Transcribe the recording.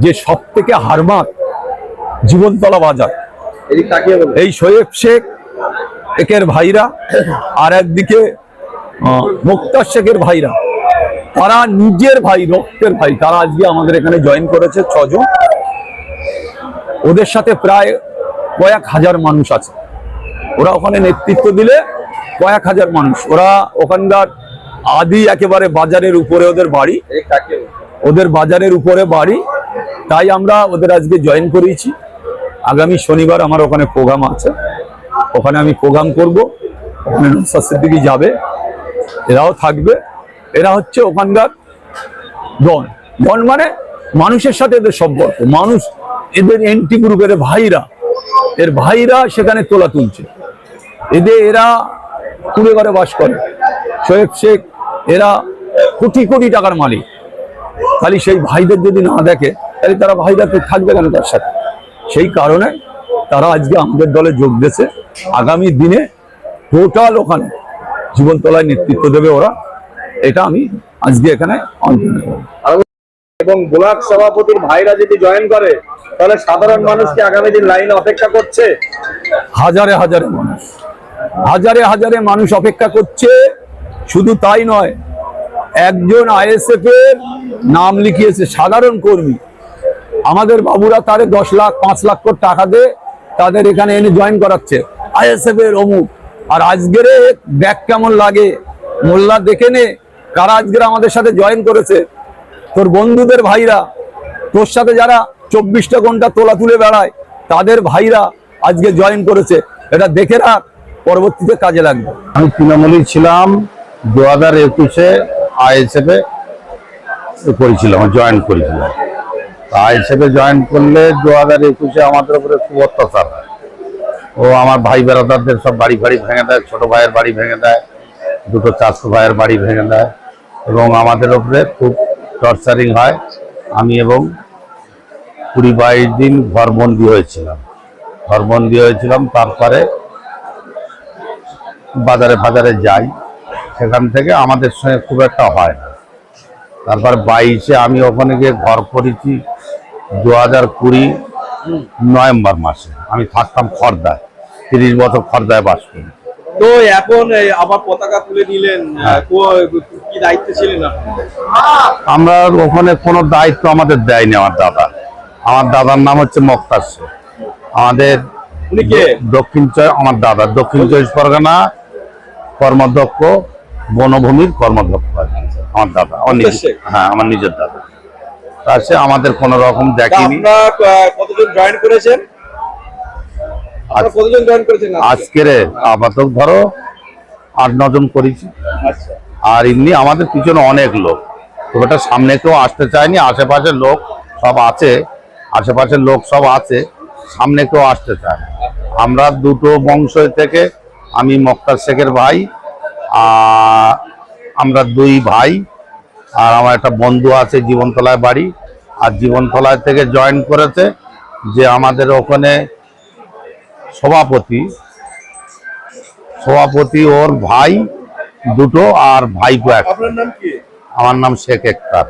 যে সব থেকে হারমাত জীবনতলা বাজার, এই শোয়েব শেখ একের ভাইরা আর একদিকে মুক্তার শেখের ভাইরা, তারা নিজের ভাই, রক্তের ভাই, তারা আজকে আমাদের এখানে জয়েন করেছে 6 জন। ওদের সাথে প্রায় কয়েক হাজার মানুষ আছে। ওরা ওখানে নেতৃত্ব দিলে কয়েক হাজার মানুষ। ওরা ওখানকার আদি একেবারে বাজারের উপরে ওদের বাড়ি, ওদের বাজারের উপরে বাড়ি, তাই আমরা ওদের আজকে জয়েন করিয়েছি। আগামী শনিবার আমার ওখানে প্রোগ্রাম আছে, ওখানে আমি প্রোগ্রাম করব, ওখানে নওশাদ সিদ্দিকী যাবে, এরাও থাকবে। এরা হচ্ছে ওখানকার ডন। ডন মানে মানুষের সাথে এদের সম্পর্ক, মানুষ এদের এন্টি গ্রুপের ভাইরা, এর ভাইরা সেখানে তোলা তুলছে। এরা কুড়ে ঘরে বাস করে। শোয়েব শেখ এরা কোটি কোটি টাকার মালিক। খালি সেই ভাইদের যদি না দেখে তাহলে তারা ভাইরা তো থাকবে কেন তার সাথে? সেই কারণে তারা আজকে আমাদের দলে যোগ দিয়েছে। আগামী দিনে টোটাল ওখানে জীবনতলায় নেতৃত্ব দেবে ওরা, এটা আমি আজকে এখানে এবং ব্লক সভাপতির ভাইরা যদি জয়েন করে তাহলে সাধারণ মানুষ কি আগামী দিন লাইনে অপেক্ষা করছে? হাজারে হাজারে মানুষ, হাজারে হাজারে মানুষ অপেক্ষা করছে। শুধু তাই নয়, একজন আইএসএফ এর নাম লিখিয়েছে, সাধারণ কর্মী। আমাদের বাবুরা তারে 10 লাখ 5 লাখ করে টাকা দিয়ে তাদের এখানে এনে জয়েন করাচ্ছে, আইএসএফ এর অমুক। আর আজকের দেখ কেমন লাগে, মোল্লা দেখে নে কারা আজকের আমাদের সাথে জয়েন করেছে। তোর বন্ধুদের ভাইরা, তোর সাথে যারা 24টা ঘন্টা তোলা তুলে বেড়ায়, তাদের ভাইরা আজকে জয়েন করেছে। এটা দেখে রাখ, পরবর্তীতে কাজে লাগবে। আমি তৃণমূলে ছিলাম, 2021-এ আইএসএফে করেছিলাম, জয়েন করেছিলাম। আইএসএফে জয়েন করলে 2021-এ আমাদের উপরে খুব অত্যাচার হয়। ও আমার ভাই বেড়াদারদের সব বাড়ি ভেঙে দেয়, ছোট ভাইয়ের বাড়ি ভেঙে দেয়, দুটো চাচতো ভাইয়ের বাড়ি ভেঙে দেয়, এবং আমাদের উপরে খুব টর্চারিং হয়। আমি এবং 20-22 দিন ঘরবন্দি হয়েছিলাম। তারপরে বাজারে যাই, সেখান থেকে আমাদের সঙ্গে খুব একটা হয় না। তারপর 22-এ আমি ওখানে গিয়ে ঘর করেছি। 2020 নভেম্বর মাসে আমি থাকতাম খর্দায়, 30 বছর খর্দায় বাস করি। তো এখন আবার পতাকা তুলে নিলেন, কি দায়িত্ব ছিলেন আপনি? আমরা ওখানে কোনো দায়িত্ব আমাদের দেয়নি। আমার দাদার নাম হচ্ছে মুক্তার শেখ। আমাদের দক্ষিণ 24 পরগনা কর্মদক্ষ, বনভূমির কর্মদক্ষ আমার দাদা। হ্যাঁ, আমার নিজের দাদা। সে আমাদের কোন রকম দেখেনি। কতজন জয়েন করেছেন? আজকের আপাতত ধরো 8-9 জন করেছি। আর এমনি আমাদের পিছনে অনেক লোক, খুব একটা সামনে কেউ আসতে চায়নি। আশেপাশের লোক সব আছে, সামনে কেউ আসতে চায়। আমরা দুটো বংশ থেকে, আমি মুক্তার শেখের ভাই, আমরা 2 ভাই, আর আমার একটা বন্ধু আছে জীবনতলায় বাড়ি। আর জীবনতলায় থেকে জয়েন করেছে যে আমাদের ওখানে সভাপতি ওর ভাই দুটো আর ভাইপো একটা। আপনার নাম কি? আমার নাম শেখ একতার।